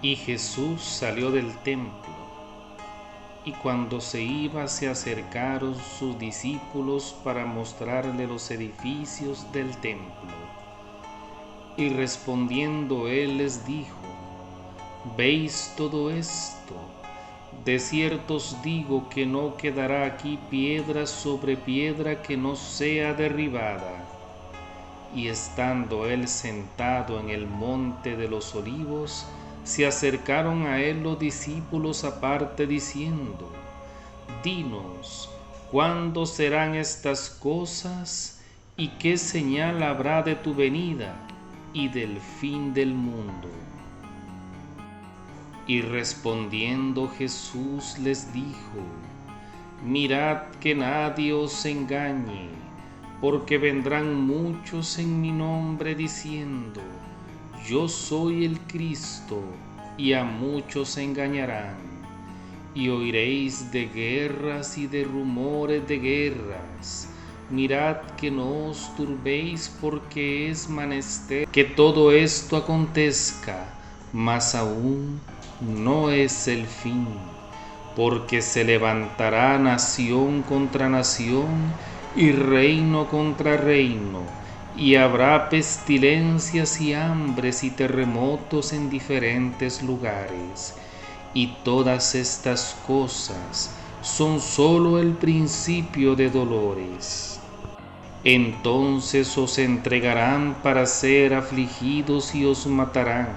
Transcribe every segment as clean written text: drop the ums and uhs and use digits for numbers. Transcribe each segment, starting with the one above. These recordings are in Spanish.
Y Jesús salió del templo, y cuando se iba se acercaron sus discípulos para mostrarle los edificios del templo. Y respondiendo él les dijo: ¿Veis todo esto? De cierto os digo que no quedará aquí piedra sobre piedra que no sea derribada. Y estando él sentado en el monte de los olivos, se acercaron a él los discípulos aparte diciendo: Dinos, ¿cuándo serán estas cosas? ¿Y qué señal habrá de tu venida y del fin del mundo? Y respondiendo Jesús les dijo: Mirad que nadie os engañe, porque vendrán muchos en mi nombre diciendo: Yo soy el Cristo, y a muchos engañarán. Y oiréis de guerras y de rumores de guerras. Mirad que no os turbéis, porque es menester que todo esto acontezca, mas aún no es el fin, porque se levantará nación contra nación y reino contra reino, y habrá pestilencias y hambres y terremotos en diferentes lugares. Y todas estas cosas son sólo el principio de dolores. Entonces os entregarán para ser afligidos y os matarán,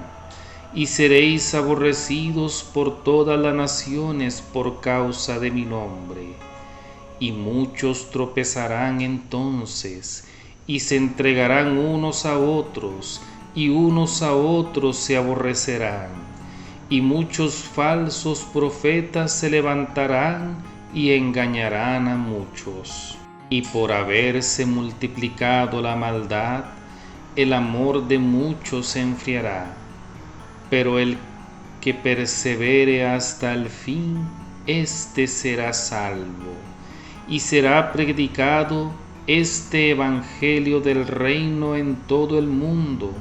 y seréis aborrecidos por todas las naciones por causa de mi nombre. Y muchos tropezarán entonces, y se entregarán unos a otros, y unos a otros se aborrecerán. Y muchos falsos profetas se levantarán y engañarán a muchos. Y por haberse multiplicado la maldad, el amor de muchos se enfriará. Pero el que persevere hasta el fin, éste será salvo. Y será predicado este evangelio del reino en todo el mundo,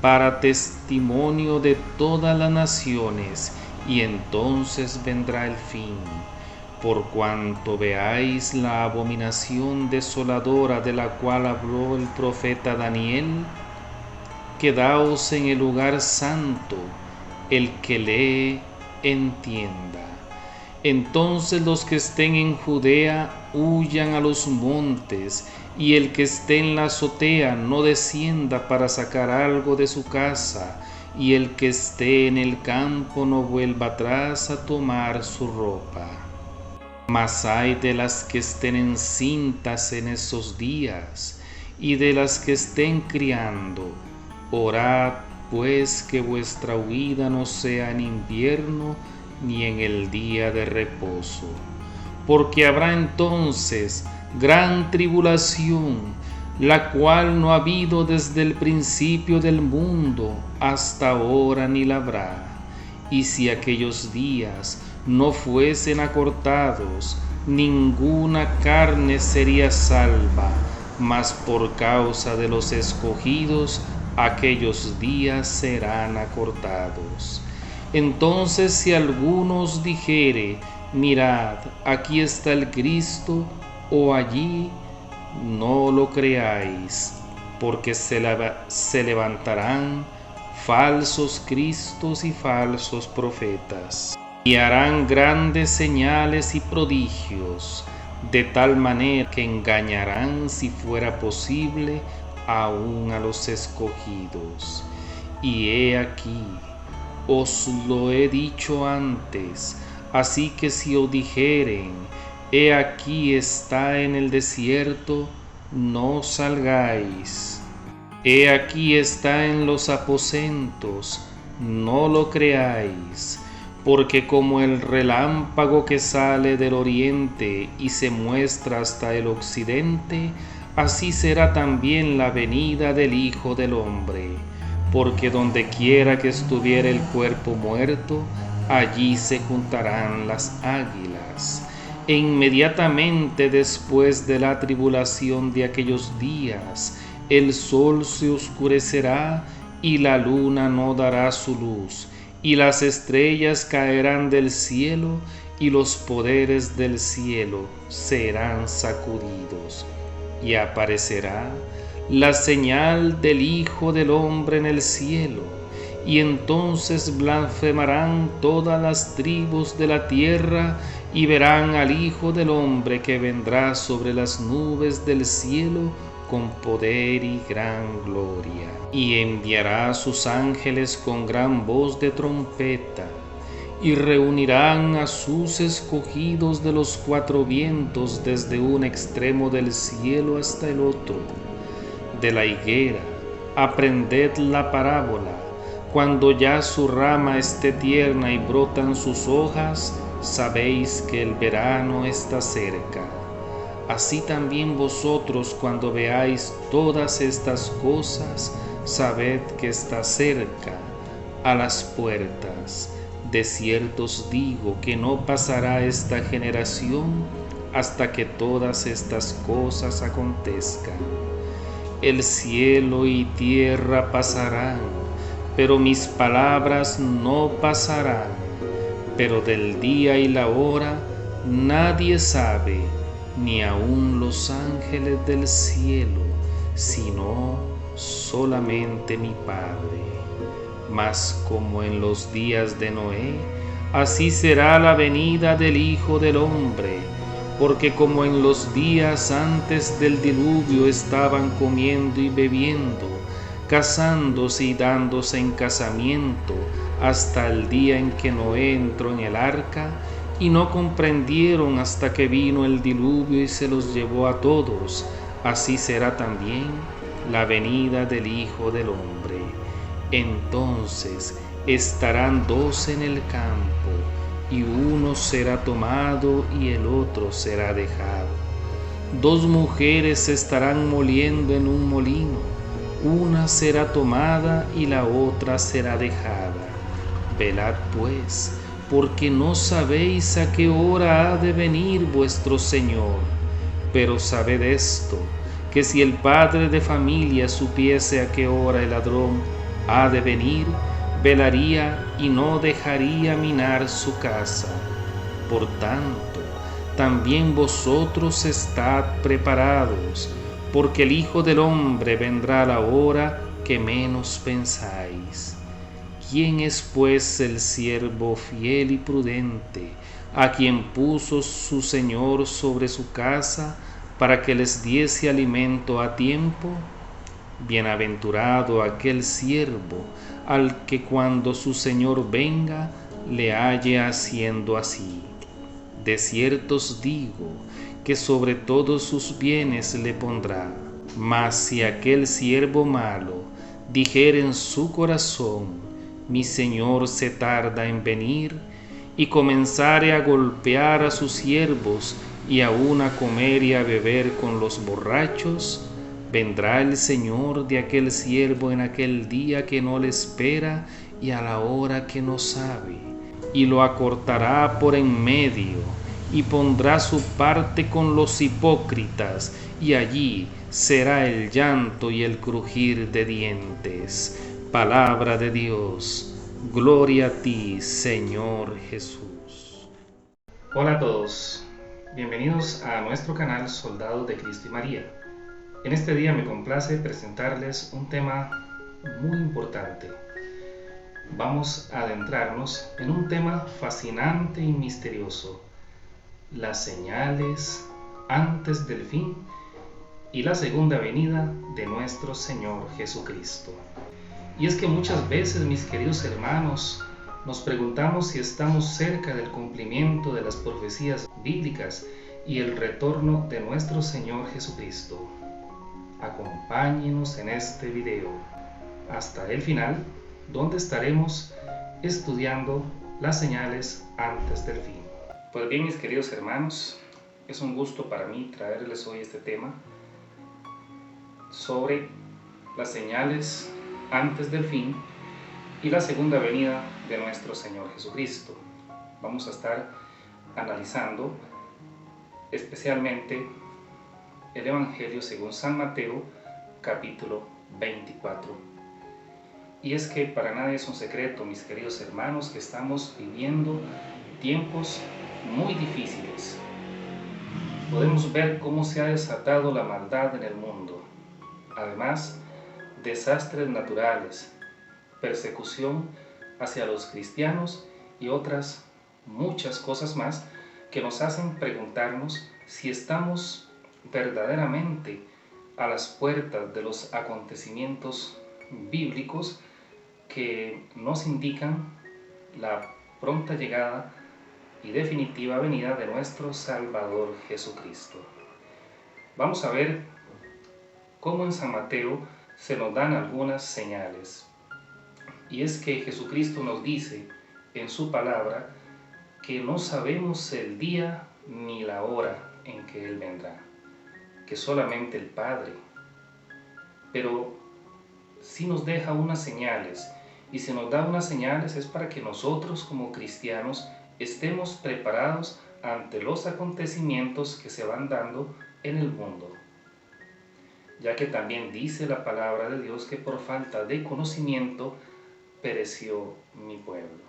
para testimonio de todas las naciones, y entonces vendrá el fin. Por cuanto veáis la abominación desoladora de la cual habló el profeta Daniel, quedaos en el lugar santo, el que lee entienda. Entonces los que estén en Judea huyan a los montes, y el que esté en la azotea no descienda para sacar algo de su casa, y el que esté en el campo no vuelva atrás a tomar su ropa. Mas ay de las que estén encintas en esos días, y de las que estén criando. Orad pues que vuestra huida no sea en invierno ni en el día de reposo, porque habrá entonces gran tribulación, la cual no ha habido desde el principio del mundo hasta ahora ni la habrá. Y si aquellos días no fuesen acortados, ninguna carne sería salva, mas por causa de los escogidos, aquellos días serán acortados. Entonces si alguno os dijere: mirad, aquí está el Cristo, o allí, no lo creáis, porque se levantarán falsos cristos y falsos profetas, y harán grandes señales y prodigios, de tal manera que engañarán, si fuera posible, aún a los escogidos. Y he aquí, os lo he dicho antes, así que si os dijeren: he aquí está en el desierto, no salgáis. He aquí está en los aposentos, no lo creáis. Porque como el relámpago que sale del oriente y se muestra hasta el occidente, así será también la venida del Hijo del Hombre. Porque donde quiera que estuviera el cuerpo muerto, allí se juntarán las águilas. E inmediatamente después de la tribulación de aquellos días, el sol se oscurecerá y la luna no dará su luz, y las estrellas caerán del cielo, y los poderes del cielo serán sacudidos, y aparecerá la señal del Hijo del Hombre en el cielo, y entonces blasfemarán todas las tribus de la tierra, y verán al Hijo del Hombre que vendrá sobre las nubes del cielo con poder y gran gloria, y enviará a sus ángeles con gran voz de trompeta, y reunirán a sus escogidos de los cuatro vientos desde un extremo del cielo hasta el otro. De la higuera, aprended la parábola: cuando ya su rama esté tierna y brotan sus hojas, sabéis que el verano está cerca. Así también vosotros, cuando veáis todas estas cosas, sabed que está cerca, a las puertas. De cierto os digo que no pasará esta generación hasta que todas estas cosas acontezcan. El cielo y tierra pasarán, pero mis palabras no pasarán. Pero del día y la hora nadie sabe, ni aun los ángeles del cielo, sino solamente mi Padre. Mas como en los días de Noé, así será la venida del Hijo del Hombre. Porque como en los días antes del diluvio estaban comiendo y bebiendo, casándose y dándose en casamiento, hasta el día en que Noé entró en el arca, y no comprendieron hasta que vino el diluvio y se los llevó a todos, así será también la venida del Hijo del Hombre. Entonces estarán dos en el campo, y uno será tomado y el otro será dejado. Dos mujeres estarán moliendo en un molino, una será tomada y la otra será dejada. Velad pues, porque no sabéis a qué hora ha de venir vuestro Señor. Pero sabed esto, que si el padre de familia supiese a qué hora el ladrón ha de venir, velaría y no dejaría minar su casa. Por tanto, también vosotros estad preparados, porque el Hijo del Hombre vendrá a la hora que menos pensáis. ¿Quién es pues el siervo fiel y prudente, a quien puso su Señor sobre su casa, para que les diese alimento a tiempo? Bienaventurado aquel siervo al que cuando su Señor venga le halle haciendo así. De cierto os digo que sobre todos sus bienes le pondrá. Mas si aquel siervo malo dijere en su corazón: mi Señor se tarda en venir, y comenzare a golpear a sus siervos y aun a comer y a beber con los borrachos, vendrá el Señor de aquel siervo en aquel día que no le espera y a la hora que no sabe, y lo acortará por en medio, y pondrá su parte con los hipócritas, y allí será el llanto y el crujir de dientes. Palabra de Dios. Gloria a ti, Señor Jesús. Hola a todos. Bienvenidos a nuestro canal Soldados de Cristo y María. En este día me complace presentarles un tema muy importante. Vamos a adentrarnos en un tema fascinante y misterioso: las señales antes del fin y la segunda venida de nuestro Señor Jesucristo. Y es que muchas veces, mis queridos hermanos, nos preguntamos si estamos cerca del cumplimiento de las profecías bíblicas y el retorno de nuestro Señor Jesucristo. Acompáñenos en este video hasta el final, donde estaremos estudiando las señales antes del fin. Pues bien, mis queridos hermanos, es un gusto para mí traerles hoy este tema sobre las señales antes del fin y la segunda venida de nuestro Señor Jesucristo. Vamos a estar analizando especialmente el Evangelio según San Mateo, capítulo 24. Y es que para nadie es un secreto, mis queridos hermanos, que estamos viviendo tiempos muy difíciles. Podemos ver cómo se ha desatado la maldad en el mundo. Además, desastres naturales, persecución hacia los cristianos y otras muchas cosas más que nos hacen preguntarnos si estamos verdaderamente a las puertas de los acontecimientos bíblicos que nos indican la pronta llegada y definitiva venida de nuestro Salvador Jesucristo. Vamos a ver cómo en San Mateo se nos dan algunas señales. Y es que Jesucristo nos dice en su palabra que no sabemos el día ni la hora en que Él vendrá, que solamente el Padre. Pero sí nos deja unas señales, y si nos da unas señales es para que nosotros como cristianos estemos preparados ante los acontecimientos que se van dando en el mundo, ya que también dice la palabra de Dios que por falta de conocimiento pereció mi pueblo.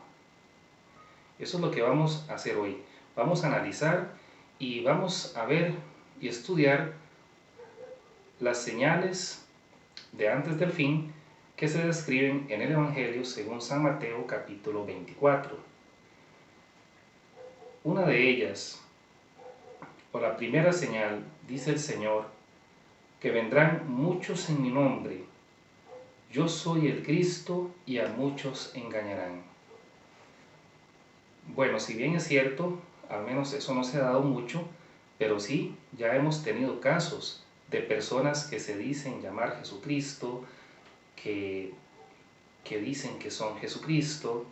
Eso es lo que vamos a hacer hoy. Vamos a analizar y vamos a ver y estudiar las señales de antes del fin que se describen en el Evangelio según San Mateo capítulo 24. Una de ellas, o la primera señal, dice el Señor, que vendrán muchos en mi nombre. Yo soy el Cristo y a muchos engañarán. Bueno, si bien es cierto, al menos eso no se ha dado mucho, pero sí, ya hemos tenido casos de personas que se dicen llamar Jesucristo, que dicen que son Jesucristo.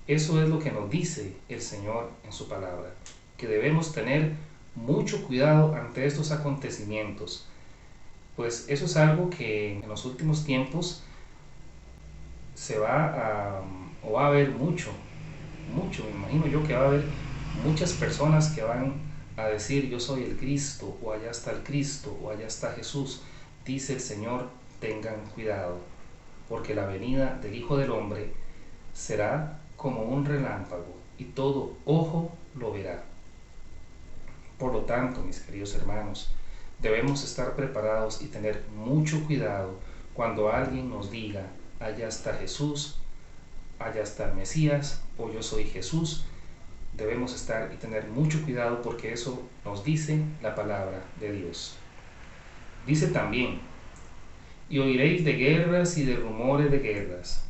Eso es lo que nos dice el Señor en su palabra, que debemos tener mucho cuidado ante estos acontecimientos. Pues eso es algo que en los últimos tiempos se va a haber mucho, me imagino yo que va a haber muchas personas que van a decir yo soy el Cristo, o allá está el Cristo, o allá está Jesús. Dice el Señor, tengan cuidado, porque la venida del Hijo del Hombre será como un relámpago, y todo ojo lo verá. Por lo tanto, mis queridos hermanos, debemos estar preparados y tener mucho cuidado cuando alguien nos diga, allá está Jesús, allá está el Mesías, o yo soy Jesús. Debemos estar y tener mucho cuidado porque eso nos dice la palabra de Dios. Dice también, y oiréis de guerras y de rumores de guerras.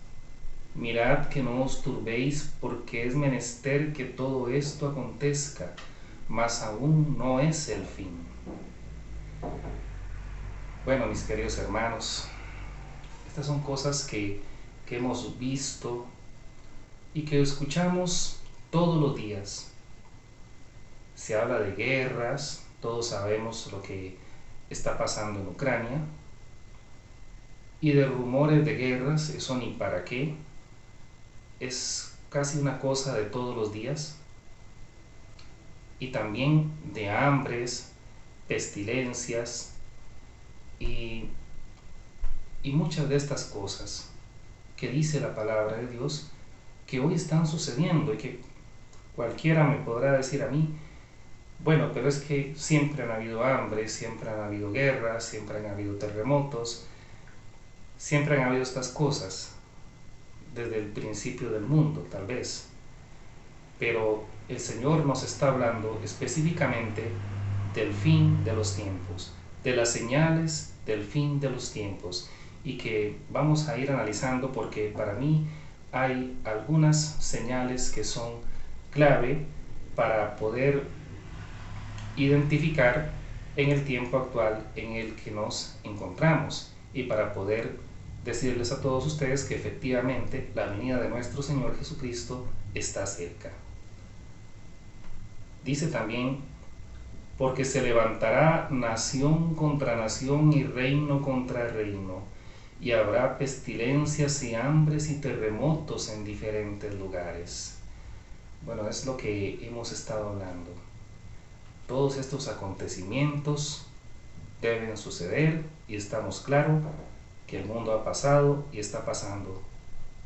Mirad que no os turbéis, porque es menester que todo esto acontezca, mas aún no es el fin. Bueno, mis queridos hermanos, estas son cosas que hemos visto y que escuchamos todos los días. Se habla de guerras, todos sabemos lo que está pasando en Ucrania, y de rumores de guerras, eso ni para qué, es casi una cosa de todos los días, y también de hambres, pestilencias y muchas de estas cosas que dice la palabra de Dios que hoy están sucediendo y que cualquiera me podrá decir a mí, bueno, pero es que siempre han habido hambre, siempre han habido guerras, siempre han habido terremotos, siempre han habido estas cosas desde el principio del mundo, tal vez. Pero el Señor nos está hablando específicamente del fin de los tiempos, de las señales del fin de los tiempos, y que vamos a ir analizando porque para mí hay algunas señales que son clave para poder identificar en el tiempo actual en el que nos encontramos y para poder decirles a todos ustedes que efectivamente la venida de nuestro Señor Jesucristo está cerca. Dice también, porque se levantará nación contra nación y reino contra reino, y habrá pestilencias y hambres y terremotos en diferentes lugares. Bueno, es lo que hemos estado hablando. Todos estos acontecimientos deben suceder y estamos claros que el mundo ha pasado y está pasando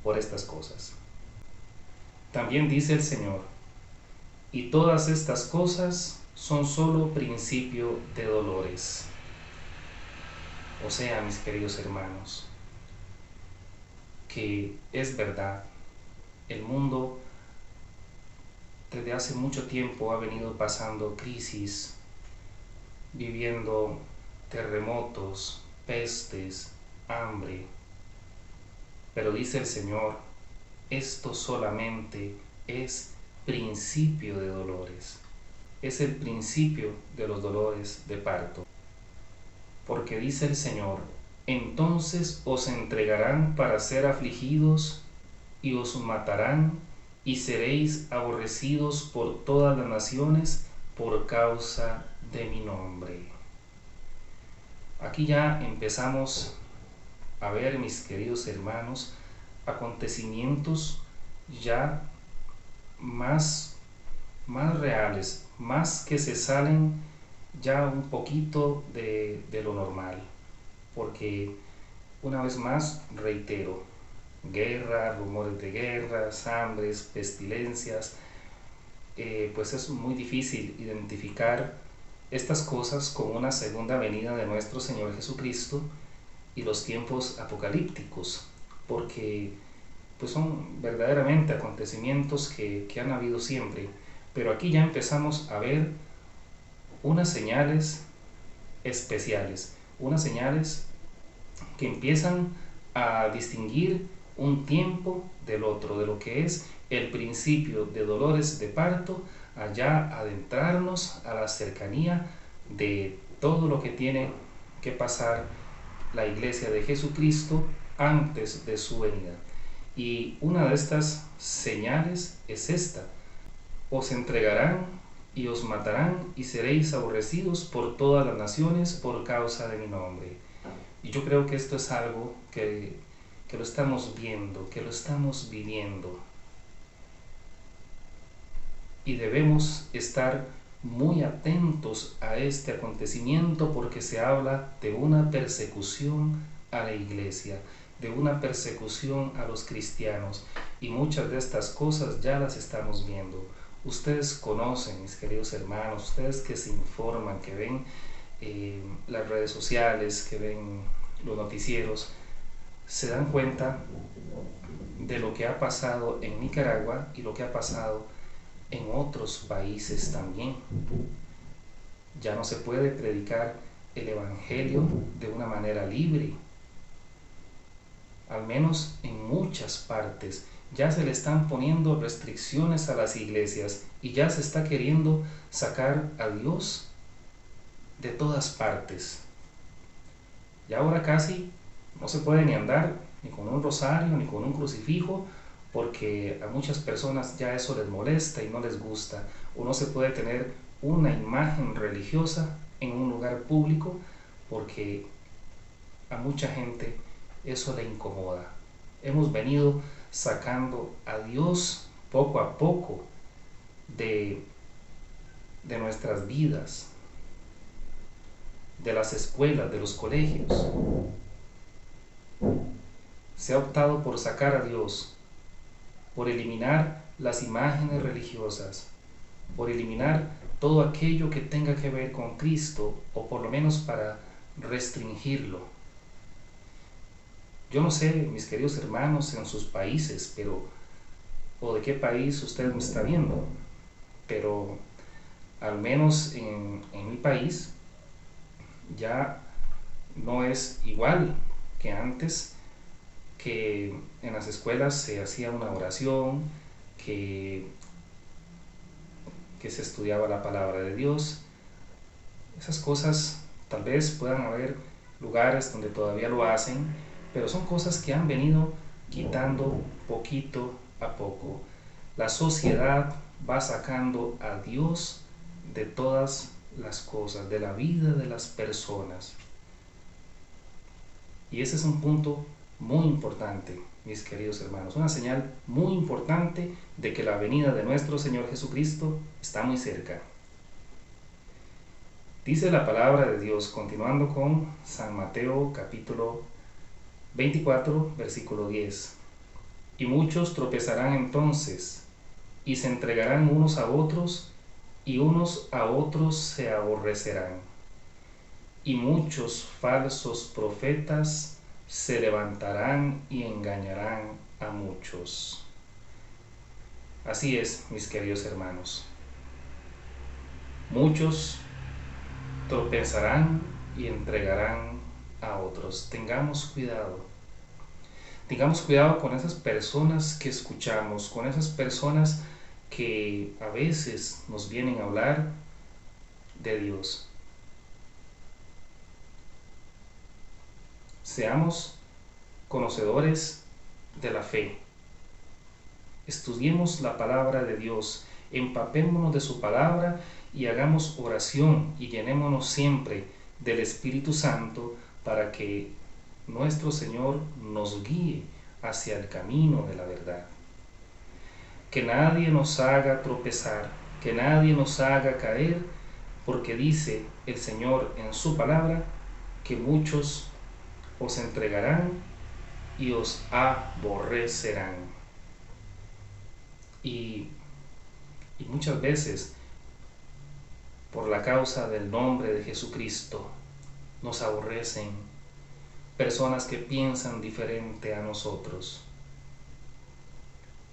por estas cosas. También dice el Señor, y todas estas cosas son solo principio de dolores. O sea, mis queridos hermanos, que es verdad, el mundo desde hace mucho tiempo ha venido pasando crisis, viviendo terremotos, pestes, hambre. Pero dice el Señor, esto solamente es principio de dolores. Es el principio de los dolores de parto. Porque dice el Señor, entonces os entregarán para ser afligidos y os matarán y seréis aborrecidos por todas las naciones por causa de mi nombre. Aquí ya empezamos a ver, mis queridos hermanos, acontecimientos ya más reales, más que se salen ya un poquito de lo normal, porque una vez más reitero, guerra, rumores de guerras, hambres, pestilencias, pues es muy difícil identificar estas cosas con una segunda venida de nuestro Señor Jesucristo y los tiempos apocalípticos, porque pues son verdaderamente acontecimientos que han habido siempre, pero aquí ya empezamos a ver unas señales especiales, unas señales que empiezan a distinguir un tiempo del otro, de lo que es el principio de dolores de parto, allá adentrarnos a la cercanía de todo lo que tiene que pasar la iglesia de Jesucristo antes de su venida. Y una de estas señales es esta: os entregarán y os matarán y seréis aborrecidos por todas las naciones por causa de mi nombre. Y yo creo que esto es algo que lo estamos viendo, que lo estamos viviendo. Y debemos estar muy atentos a este acontecimiento porque se habla de una persecución a la iglesia, de una persecución a los cristianos, y muchas de estas cosas ya las estamos viendo. Ustedes conocen, mis queridos hermanos, ustedes que se informan, que ven las redes sociales, que ven los noticieros, se dan cuenta de lo que ha pasado en Nicaragua y lo que ha pasado en otros países también. Ya no se puede predicar el evangelio de una manera libre. Al menos en muchas partes ya se le están poniendo restricciones a las iglesias y ya se está queriendo sacar a Dios de todas partes. Y ahora casi no se puede ni andar ni con un rosario ni con un crucifijo, porque a muchas personas ya eso les molesta y no les gusta. O no se puede tener una imagen religiosa en un lugar público porque a mucha gente eso le incomoda. Hemos venido sacando a Dios poco a poco de nuestras vidas, de las escuelas, de los colegios. Se ha optado por sacar a Dios, por eliminar las imágenes religiosas, por eliminar todo aquello que tenga que ver con Cristo, o por lo menos para restringirlo. Yo no sé, mis queridos hermanos, en sus países, o de qué país usted me está viendo, pero al menos en mi país ya no es igual que antes, que en las escuelas se hacía una oración, que se estudiaba la palabra de Dios. Esas cosas tal vez puedan haber lugares donde todavía lo hacen, pero son cosas que han venido quitando poquito a poco. La sociedad va sacando a Dios de todas las cosas, de la vida de las personas. Y ese es un punto muy importante, mis queridos hermanos, una señal muy importante de que la venida de nuestro Señor Jesucristo está muy cerca. Dice la palabra de Dios, continuando con San Mateo capítulo 24, versículo 10. Y muchos tropezarán entonces, y se entregarán unos a otros, y unos a otros se aborrecerán. Y muchos falsos profetas se levantarán y engañarán a muchos. Así es, mis queridos hermanos. Muchos tropezarán y entregarán a otros. Tengamos cuidado. Tengamos cuidado con esas personas que escuchamos, con esas personas que a veces nos vienen a hablar de Dios. Seamos conocedores de la fe. Estudiemos la palabra de Dios, empapémonos de su palabra y hagamos oración y llenémonos siempre del Espíritu Santo para que nuestro Señor nos guíe hacia el camino de la verdad. Que nadie nos haga tropezar, que nadie nos haga caer, porque dice el Señor en su palabra que muchos os entregarán y os aborrecerán. Y muchas veces, por la causa del nombre de Jesucristo, nos aborrecen personas que piensan diferente a nosotros.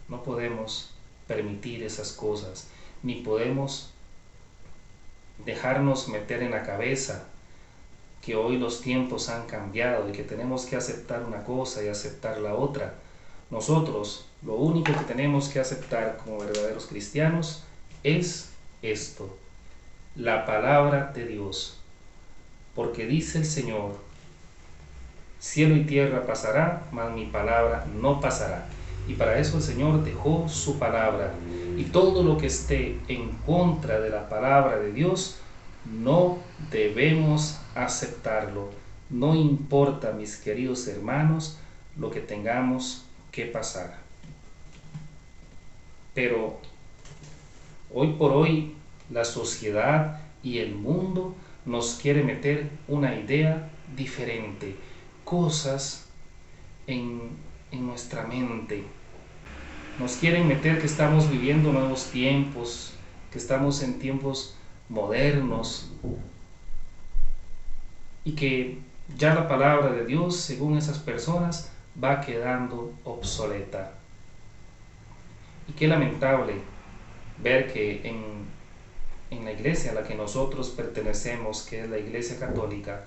No podemos permitir esas cosas, ni podemos dejarnos meter en la cabeza que hoy los tiempos han cambiado y que tenemos que aceptar una cosa y aceptar la otra. Nosotros lo único que tenemos que aceptar como verdaderos cristianos es esto, la palabra de Dios. Porque dice el Señor, cielo y tierra pasará, mas mi palabra no pasará. Y para eso el Señor dejó su palabra. Y todo lo que esté en contra de la palabra de Dios, no debemos aceptarlo. No importa, mis queridos hermanos, lo que tengamos que pasar. Pero hoy por hoy la sociedad y el mundo nos quiere meter una idea diferente, cosas en nuestra mente. Nos quieren meter que estamos viviendo nuevos tiempos, que estamos en tiempos modernos y que ya la palabra de Dios, según esas personas, va quedando obsoleta. Y qué lamentable ver que en la iglesia a la que nosotros pertenecemos, que es la Iglesia Católica,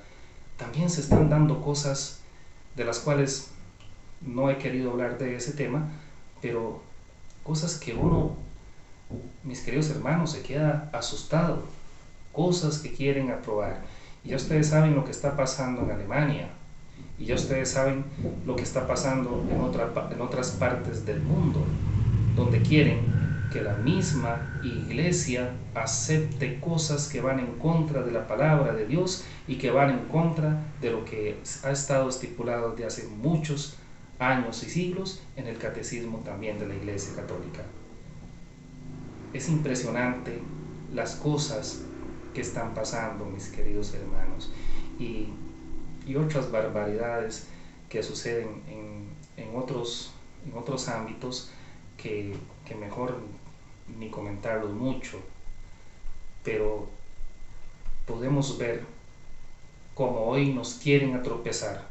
también se están dando cosas de las cuales no he querido hablar de ese tema, pero cosas que uno, mis queridos hermanos, se queda asustado, cosas que quieren aprobar. Y ya ustedes saben lo que está pasando en Alemania, y ya ustedes saben lo que está pasando en otras partes del mundo, donde quieren que la misma iglesia acepte cosas que van en contra de la palabra de Dios y que van en contra de lo que ha estado estipulado desde hace muchos años y siglos en el catecismo también de la Iglesia Católica. Es impresionante las cosas que están pasando, mis queridos hermanos, y otras barbaridades que suceden en otros ámbitos que mejor ni comentarlos mucho, pero podemos ver cómo hoy nos quieren atropezar.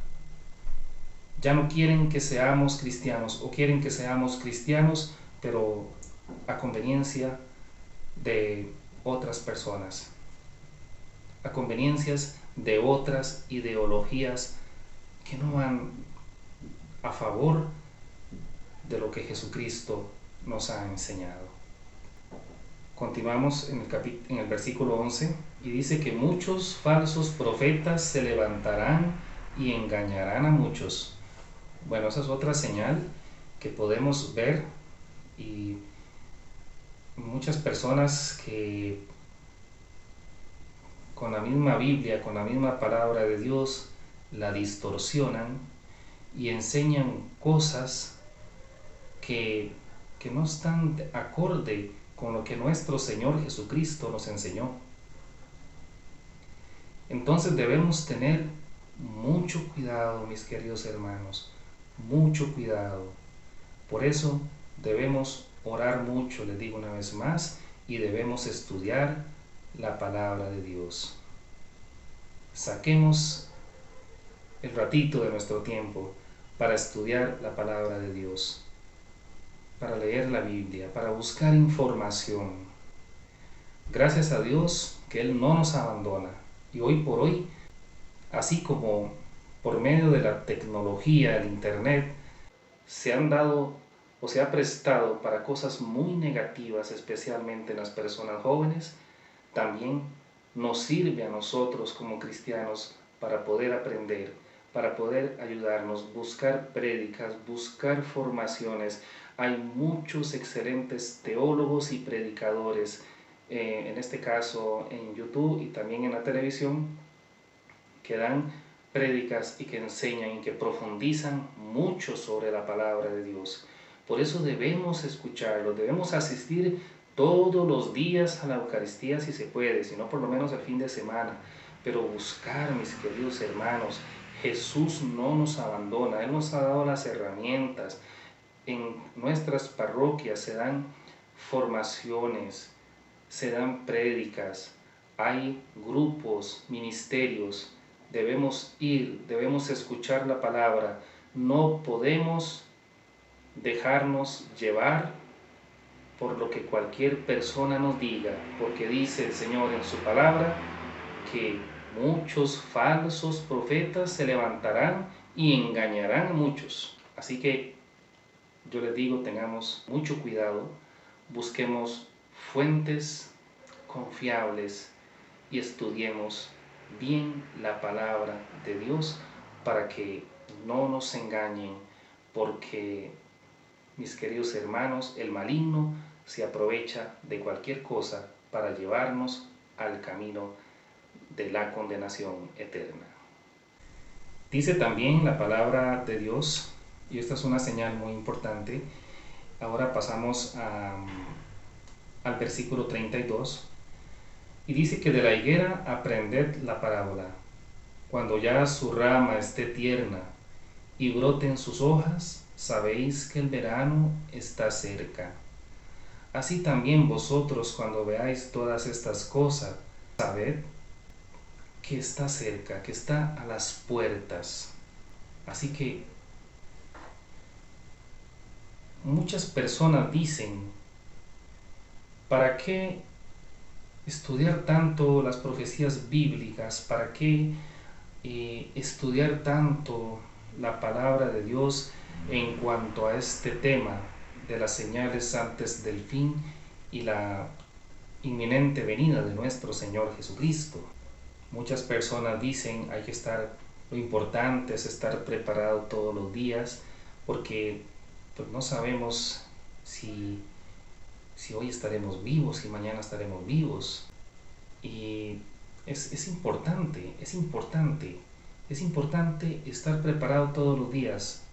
Ya no quieren que seamos cristianos, o quieren que seamos cristianos, pero a conveniencia de otras personas, a conveniencias de otras ideologías que no van a favor de lo que Jesucristo nos ha enseñado. Continuamos en el versículo 11 y dice que muchos falsos profetas se levantarán y engañarán a muchos. Bueno, esa es otra señal que podemos ver, y muchas personas que con la misma Biblia, con la misma palabra de Dios, la distorsionan y enseñan cosas que no están de acorde con lo que nuestro Señor Jesucristo nos enseñó. Entonces debemos tener Mucho cuidado, mis queridos hermanos, mucho cuidado. Por eso debemos orar mucho, les digo una vez más, y debemos estudiar la palabra de Dios. Saquemos el ratito de nuestro tiempo para estudiar la palabra de Dios, para leer la Biblia, para buscar información. Gracias a Dios que Él no nos abandona. Y hoy por hoy, así como por medio de la tecnología, el internet, se han dado o se ha prestado para cosas muy negativas, especialmente en las personas jóvenes, también nos sirve a nosotros como cristianos para poder aprender, para poder ayudarnos, buscar prédicas, buscar formaciones. Hay muchos excelentes teólogos y predicadores, en este caso en YouTube y también en la televisión, que dan prédicas y que enseñan y que profundizan mucho sobre la palabra de Dios. Por eso debemos escucharlo, debemos asistir todos los días a la Eucaristía si se puede, si no por lo menos el fin de semana, pero buscar, mis queridos hermanos, Jesús no nos abandona, Él nos ha dado las herramientas. En nuestras parroquias se dan formaciones, se dan prédicas, hay grupos, ministerios. Debemos ir, debemos escuchar la palabra. No podemos dejarnos llevar por lo que cualquier persona nos diga, porque dice el Señor en su palabra que muchos falsos profetas se levantarán y engañarán a muchos. Así que yo les digo, tengamos mucho cuidado, busquemos fuentes confiables y estudiemos bien la palabra de Dios para que no nos engañen, porque, mis queridos hermanos, el maligno se aprovecha de cualquier cosa para llevarnos al camino de la condenación eterna. Dice también la palabra de Dios, y esta es una señal muy importante. Ahora pasamos al versículo 32. Y dice que de la higuera aprended la parábola. Cuando ya su rama esté tierna y broten sus hojas, sabéis que el verano está cerca. Así también vosotros, cuando veáis todas estas cosas, sabed que está cerca, que está a las puertas. Así que muchas personas dicen, ¿para qué estudiar tanto las profecías bíblicas? ¿Para qué estudiar tanto la palabra de Dios en cuanto a este tema de las señales antes del fin y la inminente venida de nuestro Señor Jesucristo? Muchas personas dicen, lo importante es estar preparado todos los días, porque pues, no sabemos si hoy estaremos vivos, si mañana estaremos vivos. Y es importante estar preparado todos los días.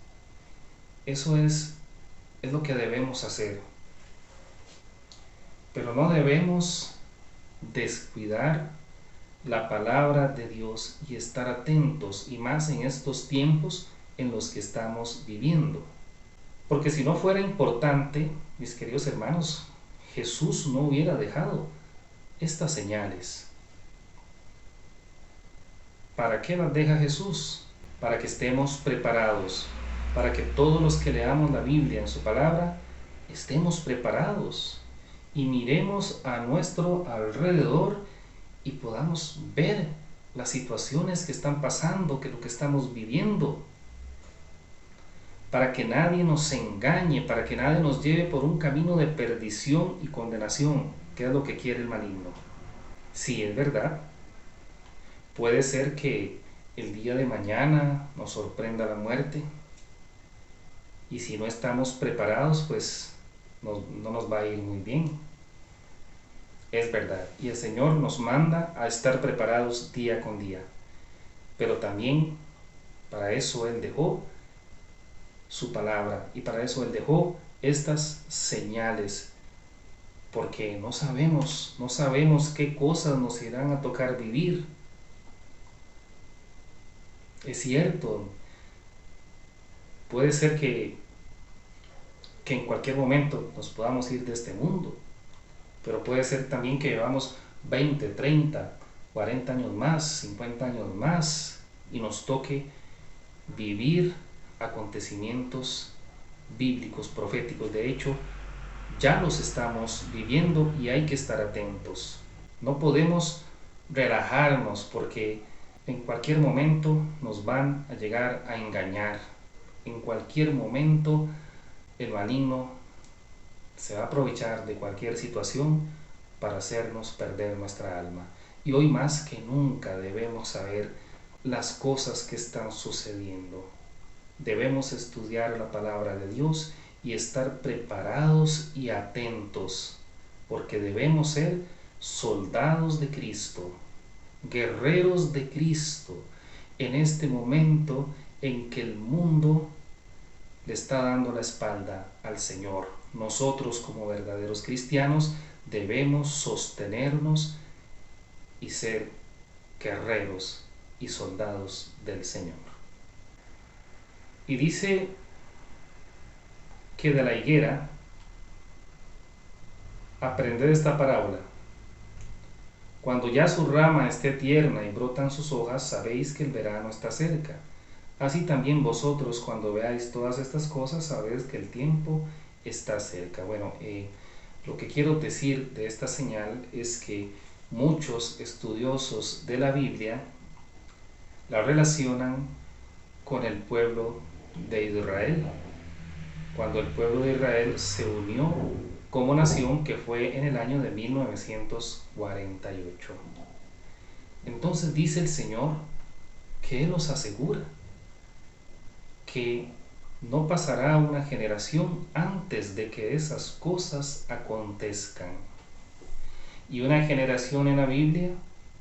Eso es lo que debemos hacer. Pero no debemos descuidar la palabra de Dios y estar atentos, y más en estos tiempos en los que estamos viviendo. Porque si no fuera importante, mis queridos hermanos, Jesús no hubiera dejado estas señales. ¿Para qué las deja Jesús? Para que estemos preparados, para que todos los que leamos la Biblia en su palabra estemos preparados y miremos a nuestro alrededor y podamos ver las situaciones que están pasando, que lo que estamos viviendo, para que nadie nos engañe, para que nadie nos lleve por un camino de perdición y condenación, que es lo que quiere el maligno. Sí, es verdad, puede ser que el día de mañana nos sorprenda la muerte, y si no estamos preparados, pues no nos va a ir muy bien. Es verdad, y el Señor nos manda a estar preparados día con día, pero también para eso Él dejó su palabra, y para eso Él dejó estas señales, porque no sabemos qué cosas nos irán a tocar vivir. Es cierto, puede ser que en cualquier momento nos podamos ir de este mundo, pero puede ser también que llevamos 20, 30, 40 años más, 50 años más y nos toque vivir acontecimientos bíblicos, proféticos. De hecho, ya los estamos viviendo y hay que estar atentos. No podemos relajarnos porque en cualquier momento nos van a llegar a engañar. En cualquier momento el maligno se va a aprovechar de cualquier situación para hacernos perder nuestra alma. Y hoy más que nunca debemos saber las cosas que están sucediendo. Debemos estudiar la palabra de Dios y estar preparados y atentos, porque debemos ser soldados de Cristo, guerreros de Cristo, en este momento en que el mundo le está dando la espalda al Señor. Nosotros como verdaderos cristianos debemos sostenernos y ser guerreros y soldados del Señor. Y dice que de la higuera, aprended esta parábola. Cuando ya su rama esté tierna y brotan sus hojas, sabéis que el verano está cerca. Así también vosotros, cuando veáis todas estas cosas, sabéis que el tiempo está cerca. Bueno, lo que quiero decir de esta señal es que muchos estudiosos de la Biblia la relacionan con el pueblo de Israel, cuando el pueblo de Israel se unió como nación, que fue en el año de 1948. Entonces dice el Señor que Él nos asegura que no pasará una generación antes de que esas cosas acontezcan. Y una generación en la Biblia,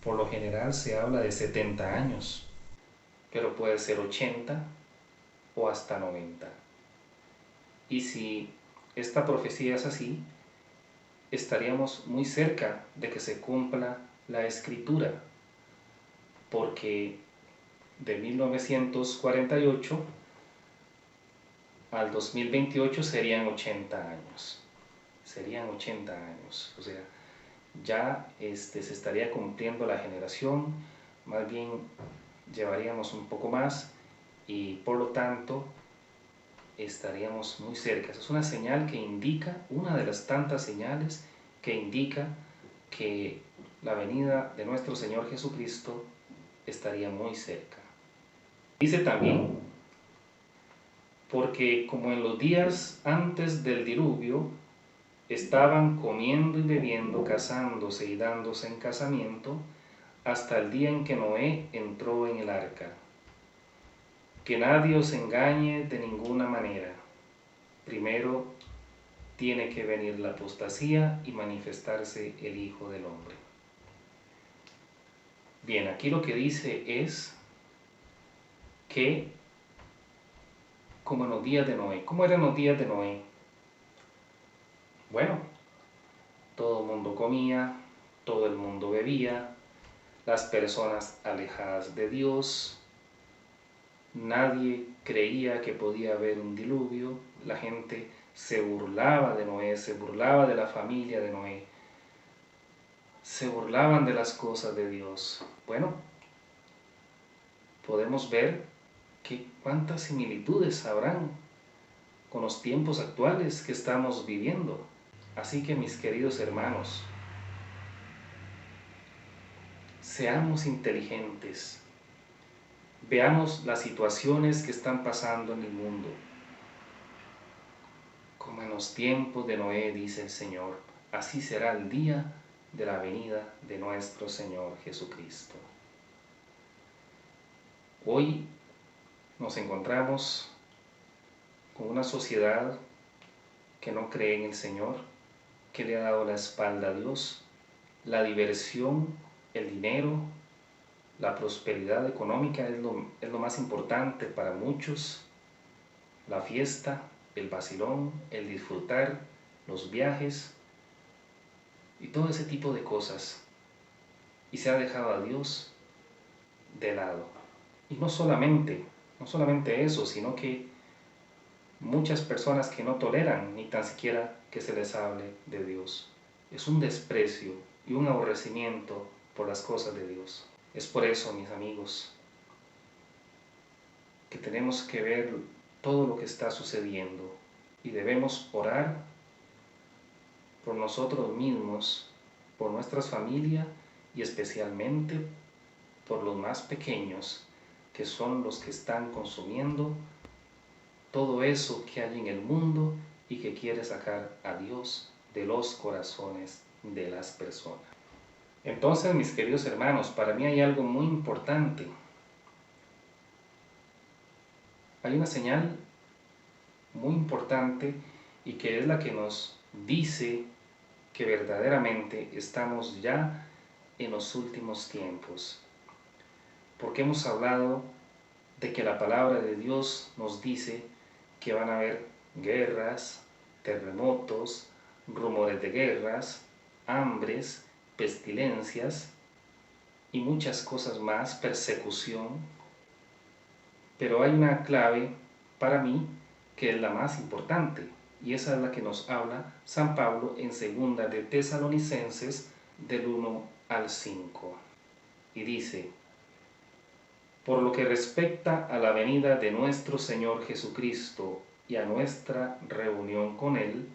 por lo general se habla de 70 años, pero puede ser 80 o hasta 90. Y si esta profecía es así, estaríamos muy cerca de que se cumpla la escritura, porque de 1948 al 2028 serían 80 años. Serían 80 años. O sea, ya se estaría cumpliendo la generación, más bien llevaríamos un poco más y por lo tanto estaríamos muy cerca. Esa es una señal que indica, una de las tantas señales que indica que la venida de nuestro Señor Jesucristo estaría muy cerca. Dice también, porque como en los días antes del diluvio estaban comiendo y bebiendo, casándose y dándose en casamiento, hasta el día en que Noé entró en el arca. Que nadie os engañe de ninguna manera. Primero tiene que venir la apostasía y manifestarse el Hijo del Hombre. Bien, aquí lo que dice es que como en los días de Noé. ¿Cómo eran los días de Noé? Bueno, todo el mundo comía, todo el mundo bebía, las personas alejadas de Dios, nadie creía que podía haber un diluvio, la gente se burlaba de Noé, se burlaba de la familia de Noé, se burlaban de las cosas de Dios. Bueno, podemos ver que cuántas similitudes habrán con los tiempos actuales que estamos viviendo. Así que mis queridos hermanos, seamos inteligentes, veamos las situaciones que están pasando en el mundo. Como en los tiempos de Noé, dice el Señor, así será el día de la venida de nuestro Señor Jesucristo. Hoy nos encontramos con una sociedad que no cree en el Señor, que le ha dado la espalda a Dios. La diversión, el dinero, la prosperidad económica es lo más importante para muchos. La fiesta, el vacilón, el disfrutar, los viajes y todo ese tipo de cosas. Y se ha dejado a Dios de lado. Y no solamente eso, sino que muchas personas que no toleran ni tan siquiera que se les hable de Dios. Es un desprecio y un aborrecimiento por las cosas de Dios. Es por eso, mis amigos, que tenemos que ver todo lo que está sucediendo y debemos orar por nosotros mismos, por nuestras familias y especialmente por los más pequeños, que son los que están consumiendo todo eso que hay en el mundo y que quiere sacar a Dios de los corazones de las personas. Entonces, mis queridos hermanos, para mí hay algo muy importante. Hay una señal muy importante y que es la que nos dice que verdaderamente estamos ya en los últimos tiempos. Porque hemos hablado de que la palabra de Dios nos dice que van a haber guerras, terremotos, rumores de guerras, hambres, pestilencias y muchas cosas más, persecución. Pero hay una clave para mí que es la más importante y esa es la que nos habla San Pablo en 2 de Tesalonicenses del 1 al 5. Y dice: por lo que respecta a la venida de nuestro Señor Jesucristo y a nuestra reunión con Él,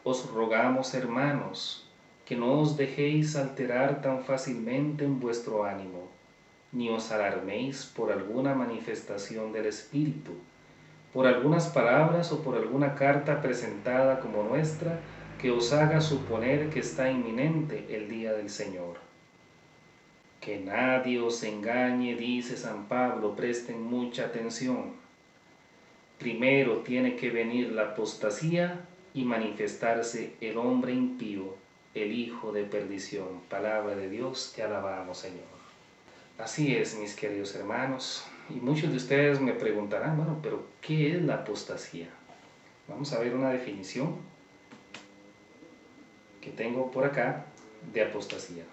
os rogamos, hermanos, que no os dejéis alterar tan fácilmente en vuestro ánimo, ni os alarméis por alguna manifestación del Espíritu, por algunas palabras o por alguna carta presentada como nuestra, que os haga suponer que está inminente el día del Señor. Que nadie os engañe, dice San Pablo, presten mucha atención. Primero tiene que venir la apostasía y manifestarse el hombre impío, el hijo de perdición. Palabra de Dios, te alabamos, Señor. Así es, mis queridos hermanos, y muchos de ustedes me preguntarán, bueno, pero ¿qué es la apostasía? Vamos a ver una definición que tengo por acá de apostasía.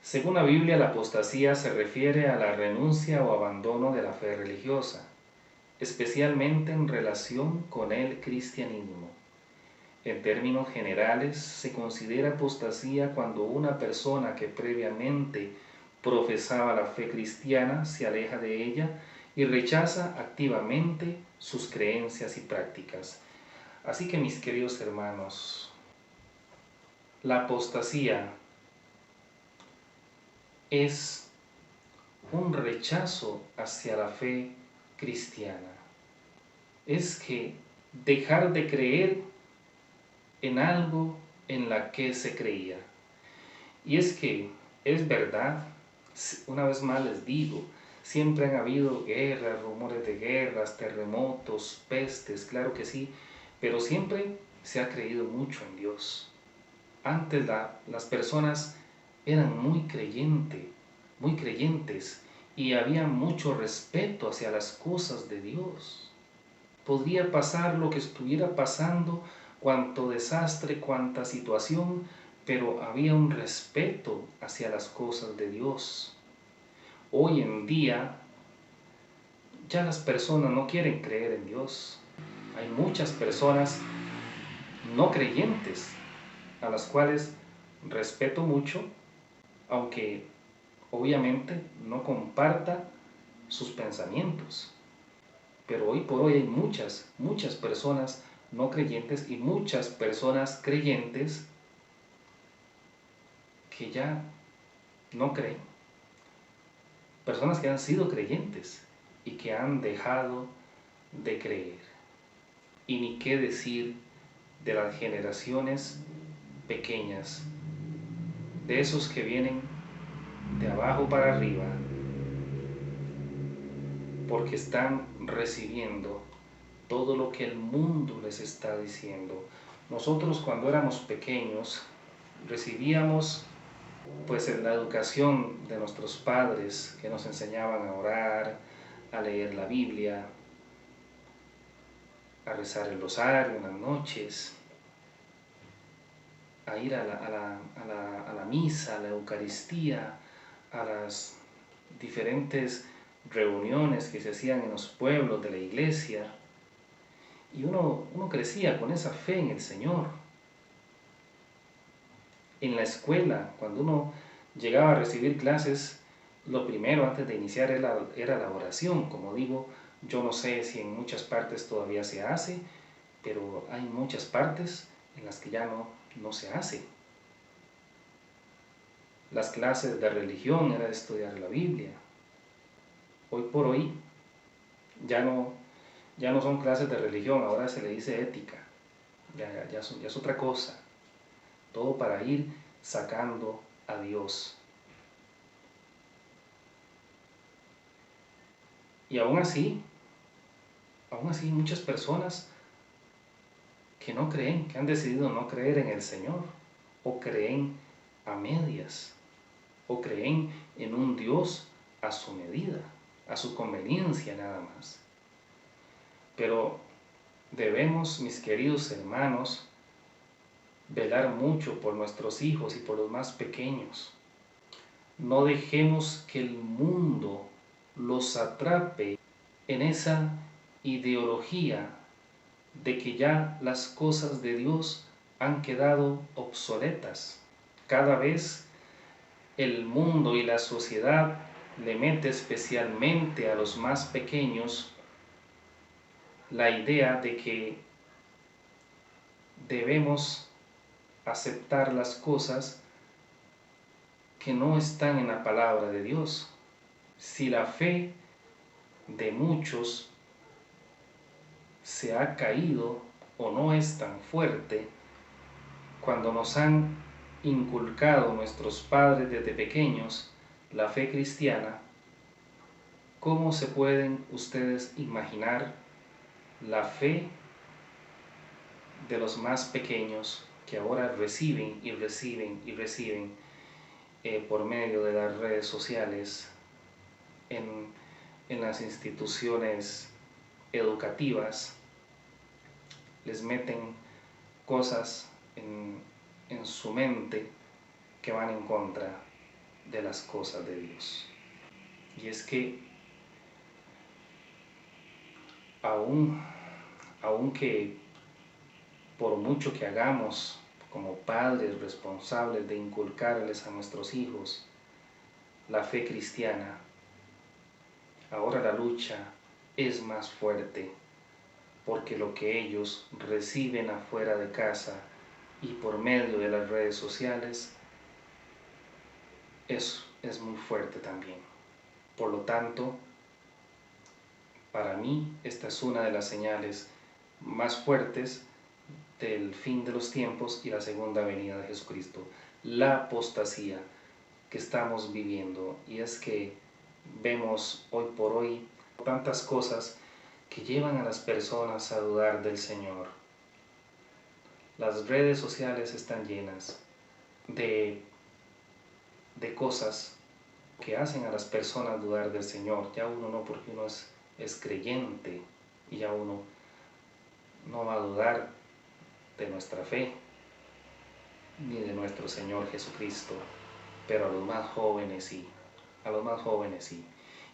Según la Biblia, la apostasía se refiere a la renuncia o abandono de la fe religiosa, especialmente en relación con el cristianismo. En términos generales, se considera apostasía cuando una persona que previamente profesaba la fe cristiana se aleja de ella y rechaza activamente sus creencias y prácticas. Así que, mis queridos hermanos, la apostasía es un rechazo hacia la fe cristiana. Es que dejar de creer en algo en la que se creía. Y es que es verdad, una vez más les digo, siempre han habido guerras, rumores de guerras, terremotos, pestes, claro que sí, pero siempre se ha creído mucho en Dios. Antes las personas eran muy creyentes y había mucho respeto hacia las cosas de Dios. Podría pasar lo que estuviera pasando, cuanto desastre, cuanta situación, pero había un respeto hacia las cosas de Dios. Hoy en día ya las personas no quieren creer en Dios. Hay muchas personas no creyentes a las cuales respeto mucho, aunque obviamente no comparta sus pensamientos. Pero hoy por hoy hay muchas personas no creyentes y muchas personas creyentes que ya no creen. Personas que han sido creyentes y que han dejado de creer. Y ni qué decir de las generaciones pequeñas, de esos que vienen de abajo para arriba, porque están recibiendo todo lo que el mundo les está diciendo. Nosotros cuando éramos pequeños recibíamos pues en la educación de nuestros padres que nos enseñaban a orar, a leer la Biblia, a rezar el rosario en las noches, a ir a la misa, a la Eucaristía, a las diferentes reuniones que se hacían en los pueblos de la iglesia, y uno crecía con esa fe en el Señor. En la escuela, cuando uno llegaba a recibir clases, lo primero antes de iniciar era la oración. Como digo, yo no sé si en muchas partes todavía se hace, pero hay muchas partes en las que ya no se hace. Las clases de religión era estudiar la Biblia. Hoy por hoy ya no son clases de religión, ahora se le dice ética, ya es otra cosa. Todo para ir sacando a Dios. Y aún así muchas personas que no creen, que han decidido no creer en el Señor, o creen a medias, o creen en un Dios a su medida, a su conveniencia nada más. Pero debemos, mis queridos hermanos, velar mucho por nuestros hijos y por los más pequeños. No dejemos que el mundo los atrape en esa ideología de que ya las cosas de Dios han quedado obsoletas. Cada vez el mundo y la sociedad le mete especialmente a los más pequeños la idea de que debemos aceptar las cosas que no están en la palabra de Dios. Si la fe de muchos se ha caído o no es tan fuerte, cuando nos han inculcado nuestros padres desde pequeños la fe cristiana, ¿cómo se pueden ustedes imaginar la fe de los más pequeños que ahora reciben por medio de las redes sociales, en las instituciones educativas? Les meten cosas en su mente que van en contra de las cosas de Dios. Y es que aunque por mucho que hagamos como padres responsables de inculcarles a nuestros hijos la fe cristiana, ahora la lucha es más fuerte, porque lo que ellos reciben afuera de casa y por medio de las redes sociales es muy fuerte también. Por lo tanto, para mí esta es una de las señales más fuertes del fin de los tiempos y la segunda venida de Jesucristo, la apostasía que estamos viviendo. Y es que vemos hoy por hoy tantas cosas que llevan a las personas a dudar del Señor. Las redes sociales están llenas de cosas que hacen a las personas dudar del Señor. Ya uno no, porque uno es creyente, y ya uno no va a dudar de nuestra fe ni de nuestro Señor Jesucristo, pero a los más jóvenes sí,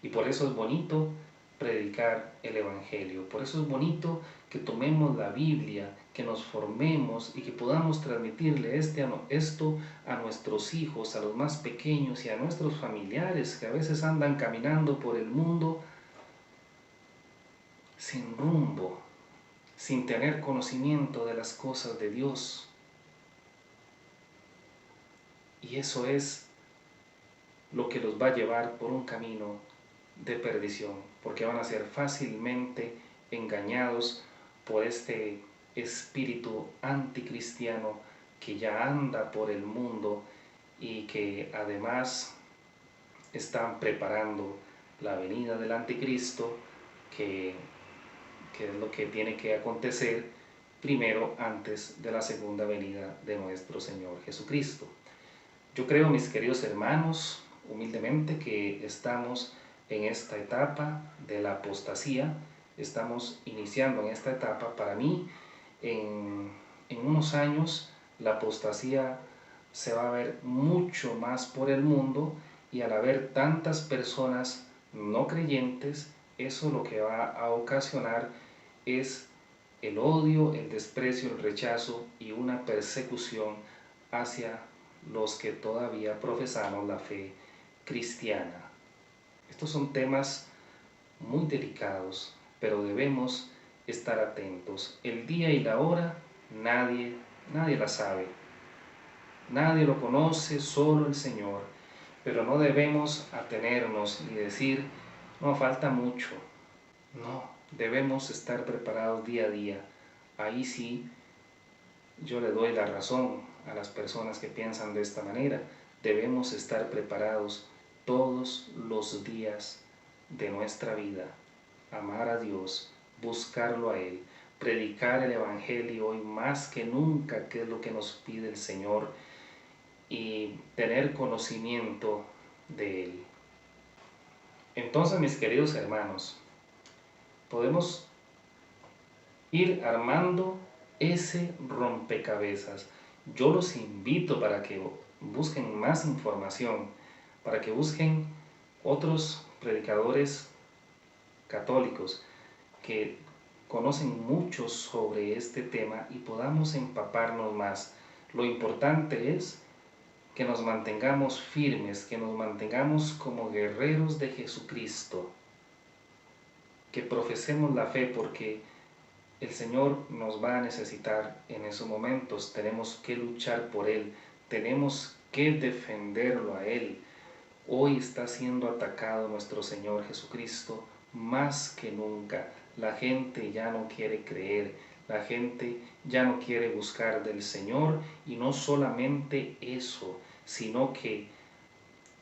Y por eso es bonito predicar el Evangelio, por eso es bonito que tomemos la Biblia, que nos formemos y que podamos transmitirle esto a nuestros hijos, a los más pequeños y a nuestros familiares que a veces andan caminando por el mundo sin rumbo, sin tener conocimiento de las cosas de Dios. Y eso es lo que los va a llevar por un camino de perdición, porque van a ser fácilmente engañados por este espíritu anticristiano que ya anda por el mundo y que además están preparando la venida del anticristo, que es lo que tiene que acontecer primero antes de la segunda venida de nuestro Señor Jesucristo. Yo creo, mis queridos hermanos, humildemente, que estamos en esta etapa de la apostasía, estamos iniciando en esta etapa. Para mí, en unos años, la apostasía se va a ver mucho más por el mundo, y al haber tantas personas no creyentes, eso lo que va a ocasionar es el odio, el desprecio, el rechazo y una persecución hacia los que todavía profesamos la fe cristiana. Estos son temas muy delicados, pero debemos estar atentos. El día y la hora nadie la sabe. Nadie lo conoce, solo el Señor. Pero no debemos atenernos y decir, no, falta mucho. No, debemos estar preparados día a día. Ahí sí, yo le doy la razón a las personas que piensan de esta manera. Debemos estar preparados todos los días de nuestra vida. Amar a Dios, buscarlo a Él, predicar el Evangelio hoy más que nunca, que es lo que nos pide el Señor, y tener conocimiento de Él. Entonces, mis queridos hermanos, podemos ir armando ese rompecabezas. Yo los invito para que busquen más información, para que busquen otros predicadores católicos que conocen mucho sobre este tema y podamos empaparnos más. Lo importante es que nos mantengamos firmes, que nos mantengamos como guerreros de Jesucristo, que profesemos la fe, porque el Señor nos va a necesitar en esos momentos. Tenemos que luchar por Él, tenemos que defenderlo a Él. Hoy está siendo atacado nuestro Señor Jesucristo más que nunca. La gente ya no quiere creer, la gente ya no quiere buscar del Señor, y no solamente eso, sino que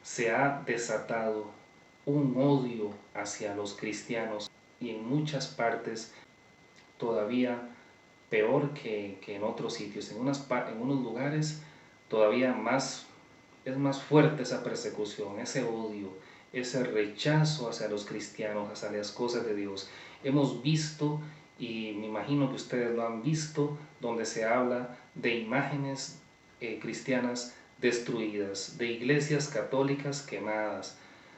se ha desatado un odio hacia los cristianos, y en muchas partes todavía peor que en otros sitios. En unos lugares todavía es más fuerte esa persecución, ese odio, ese rechazo hacia los cristianos, hacia las cosas de Dios. Hemos visto, y me imagino que ustedes lo han visto, donde se habla de imágenes cristianas destruidas, de iglesias católicas quemadas,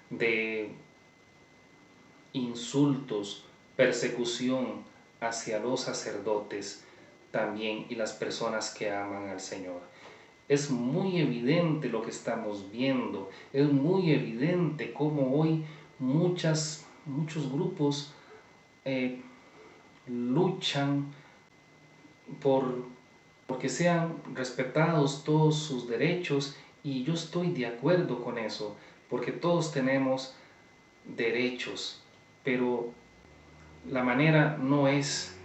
de insultos, persecución hacia los sacerdotes también y las personas que aman al Señor. Es muy evidente lo que estamos viendo, es muy evidente cómo hoy muchos grupos luchan porque sean respetados todos sus derechos, y yo estoy de acuerdo con eso, porque todos tenemos derechos, pero la manera no es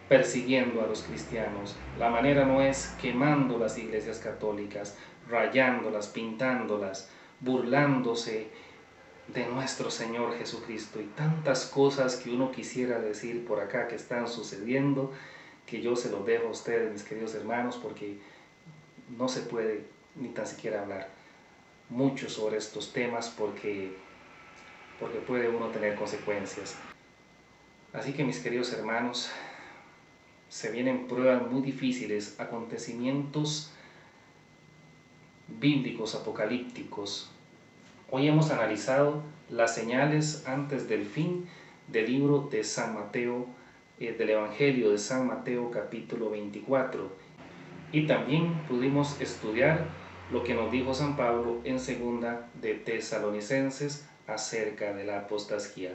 persiguiendo a los cristianos, la manera no es quemando las iglesias católicas, rayándolas, pintándolas, burlándose de nuestro Señor Jesucristo, y tantas cosas que uno quisiera decir por acá que están sucediendo, que yo se los dejo a ustedes, mis queridos hermanos, porque no se puede ni tan siquiera hablar mucho sobre estos temas, porque puede uno tener consecuencias. Así que, mis queridos hermanos, se vienen pruebas muy difíciles, acontecimientos bíblicos, apocalípticos. Hoy hemos analizado las señales antes del fin del libro de San Mateo, del Evangelio de San Mateo capítulo 24. Y también pudimos estudiar lo que nos dijo San Pablo en segunda de Tesalonicenses acerca de la apostasía.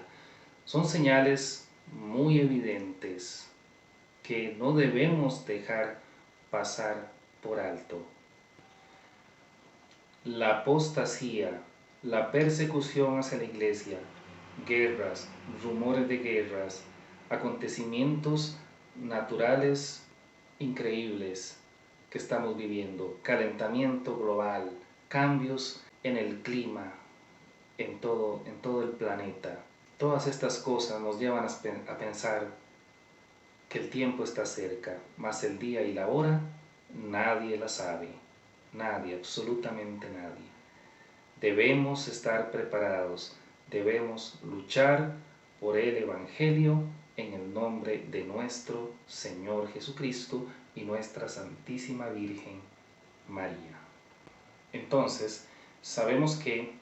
Son señales muy evidentes que no debemos dejar pasar por alto. La apostasía, la persecución hacia la iglesia, guerras, rumores de guerras, acontecimientos naturales increíbles que estamos viviendo, calentamiento global, cambios en el clima, en todo el planeta. Todas estas cosas nos llevan a pensar que el tiempo está cerca, mas el día y la hora nadie la sabe, nadie, absolutamente nadie. Debemos estar preparados, debemos luchar por el Evangelio en el nombre de nuestro Señor Jesucristo y nuestra Santísima Virgen María. Entonces, sabemos que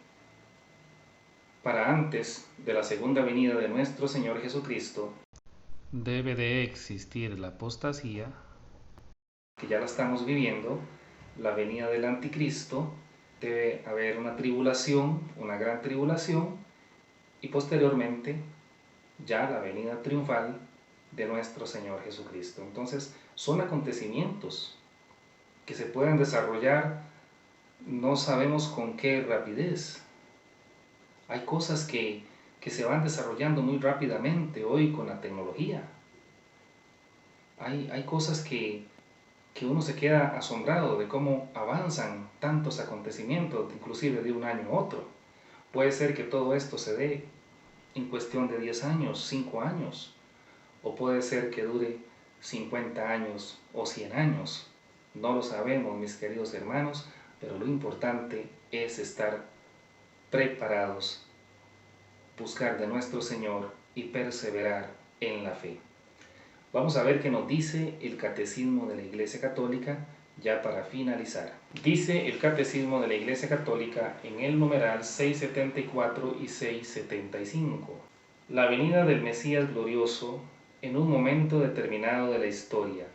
para antes de la segunda venida de nuestro Señor Jesucristo, debe de existir la apostasía, que ya la estamos viviendo, la venida del anticristo, debe haber una tribulación, una gran tribulación, y posteriormente ya la venida triunfal de nuestro Señor Jesucristo. Entonces, son acontecimientos que se pueden desarrollar, no sabemos con qué rapidez. Hay cosas que se van desarrollando muy rápidamente hoy con la tecnología. Hay cosas que uno se queda asombrado de cómo avanzan tantos acontecimientos, inclusive de un año a otro. Puede ser que todo esto se dé en cuestión de 10 años, 5 años, o puede ser que dure 50 años o 100 años. No lo sabemos, mis queridos hermanos, pero lo importante es estar preparados, buscar de nuestro Señor y perseverar en la fe. Vamos a ver qué nos dice el Catecismo de la Iglesia Católica, ya para finalizar. Dice el Catecismo de la Iglesia Católica en el numeral 674 y 675. La venida del Mesías glorioso en un momento determinado de la historia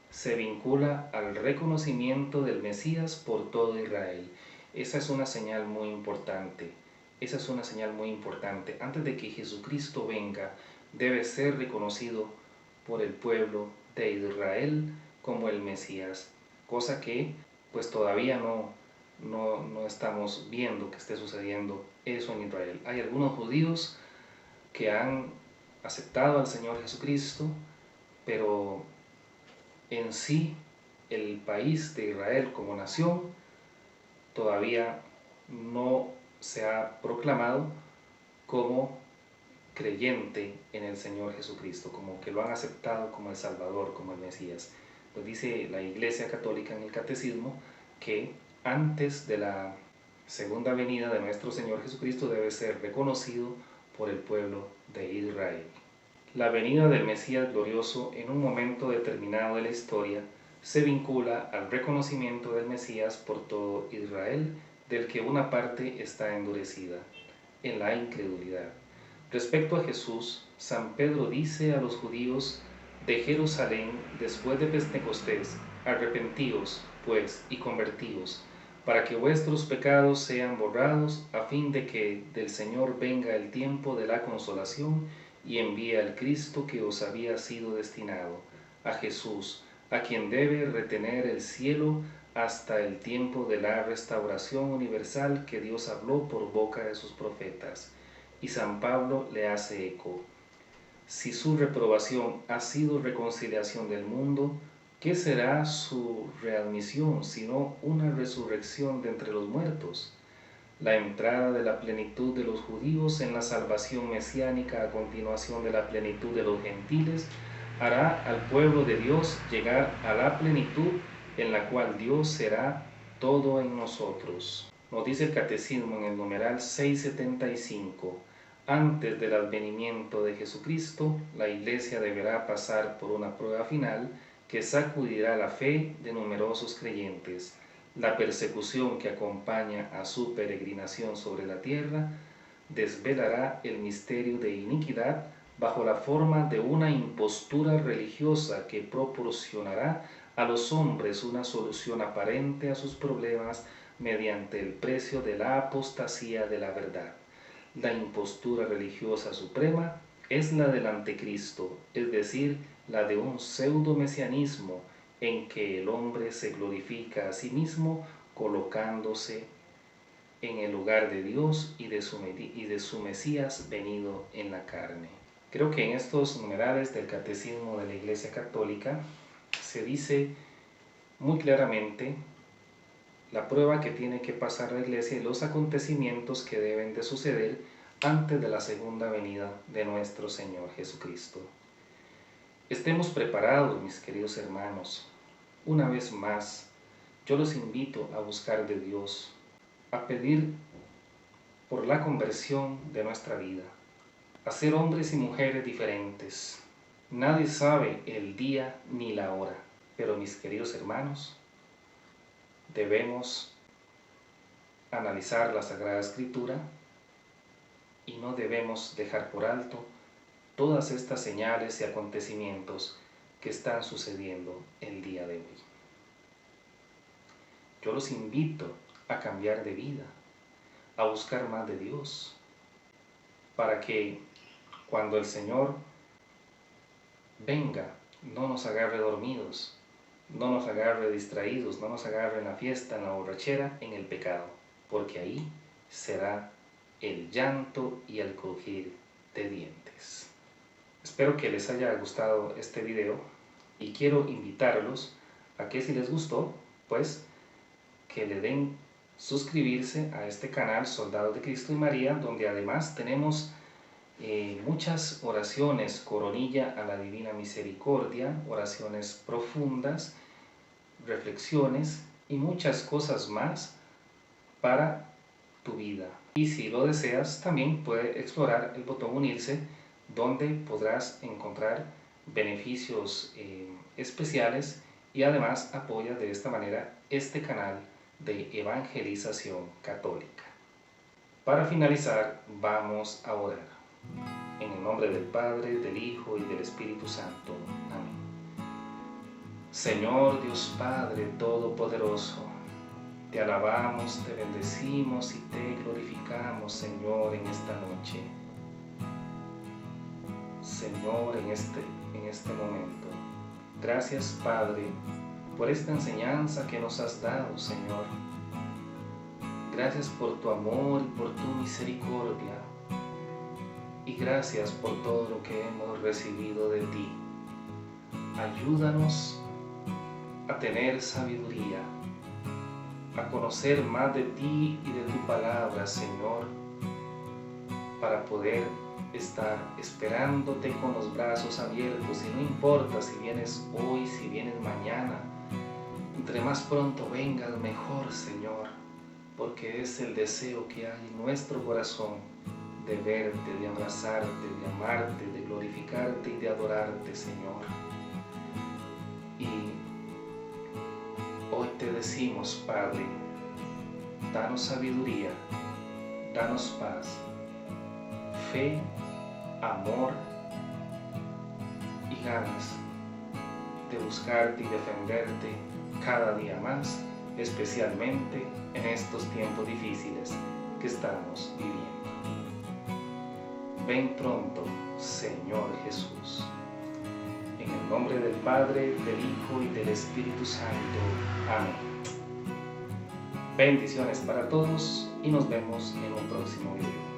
se vincula al reconocimiento del Mesías por todo Israel. Esa es una señal muy importante. Esa es una señal muy importante. Antes de que Jesucristo venga, debe ser reconocido por el pueblo de Israel como el Mesías, cosa que pues todavía no estamos viendo que esté sucediendo eso en Israel. Hay algunos judíos que han aceptado al Señor Jesucristo, pero en sí el país de Israel como nación todavía no se ha proclamado como creyente en el Señor Jesucristo, como que lo han aceptado como el Salvador, como el Mesías. Pues dice la Iglesia Católica en el Catecismo que antes de la segunda venida de nuestro Señor Jesucristo debe ser reconocido por el pueblo de Israel. La venida del Mesías glorioso en un momento determinado de la historia se vincula al reconocimiento del Mesías por todo Israel, del que una parte está endurecida en la incredulidad. Respecto a Jesús, San Pedro dice a los judíos de Jerusalén después de Pentecostés: arrepentíos, pues, y convertíos, para que vuestros pecados sean borrados, a fin de que del Señor venga el tiempo de la consolación y envíe al Cristo que os había sido destinado, a Jesús, a quien debe retener el cielo hasta el tiempo de la restauración universal que Dios habló por boca de sus profetas. Y San Pablo le hace eco: si su reprobación ha sido reconciliación del mundo, ¿qué será su readmisión sino una resurrección de entre los muertos? La entrada de la plenitud de los judíos en la salvación mesiánica a continuación de la plenitud de los gentiles hará al pueblo de Dios llegar a la plenitud en la cual Dios será todo en nosotros. Nos dice el Catecismo en el numeral 675: antes del advenimiento de Jesucristo, la Iglesia deberá pasar por una prueba final que sacudirá la fe de numerosos creyentes. La persecución que acompaña a su peregrinación sobre la tierra desvelará el misterio de iniquidad bajo la forma de una impostura religiosa que proporcionará a los hombres una solución aparente a sus problemas mediante el precio de la apostasía de la verdad. La impostura religiosa suprema es la del anticristo, es decir, la de un pseudo-mesianismo en que el hombre se glorifica a sí mismo colocándose en el lugar de Dios y de su Mesías venido en la carne. Creo que en estos numerales del Catecismo de la Iglesia Católica se dice muy claramente la prueba que tiene que pasar la Iglesia y los acontecimientos que deben de suceder antes de la segunda venida de nuestro Señor Jesucristo. Estemos preparados, mis queridos hermanos. Una vez más, yo los invito a buscar de Dios, a pedir por la conversión de nuestra vida, a ser hombres y mujeres diferentes. Nadie sabe el día ni la hora, pero mis queridos hermanos, debemos analizar la Sagrada Escritura, y no debemos dejar por alto todas estas señales y acontecimientos que están sucediendo el día de hoy. Yo los invito a cambiar de vida, a buscar más de Dios, para que cuando el Señor venga, no nos agarre dormidos, no nos agarre distraídos, no nos agarre en la fiesta, en la borrachera, en el pecado, porque ahí será el llanto y el crujir de dientes. Espero que les haya gustado este video y quiero invitarlos a que si les gustó, pues que le den suscribirse a este canal Soldados de Cristo y María, donde además tenemos muchas oraciones, coronilla a la Divina Misericordia, oraciones profundas, reflexiones y muchas cosas más para tu vida. Y si lo deseas, también puedes explorar el botón unirse, donde podrás encontrar beneficios especiales y además apoya de esta manera este canal de evangelización católica. Para finalizar, vamos a orar. En el nombre del Padre, del Hijo y del Espíritu Santo. Amén. Señor Dios Padre Todopoderoso, te alabamos, te bendecimos y te glorificamos, Señor, en esta noche. Señor, en este momento. Gracias, Padre, por esta enseñanza que nos has dado, Señor. Gracias por tu amor y por tu misericordia. Y gracias por todo lo que hemos recibido de ti. Ayúdanos a tener sabiduría, a conocer más de ti y de tu palabra, Señor, para poder estar esperándote con los brazos abiertos. Y no importa si vienes hoy, si vienes mañana, entre más pronto vengas mejor, Señor, porque es el deseo que hay en nuestro corazón de verte, de abrazarte, de amarte, de glorificarte y de adorarte, Señor. Y hoy te decimos, Padre, danos sabiduría, danos paz, fe, amor y ganas de buscarte y defenderte cada día más, especialmente en estos tiempos difíciles que estamos viviendo. Ven pronto, Señor Jesús. En el nombre del Padre, del Hijo y del Espíritu Santo. Amén. Bendiciones para todos y nos vemos en un próximo video.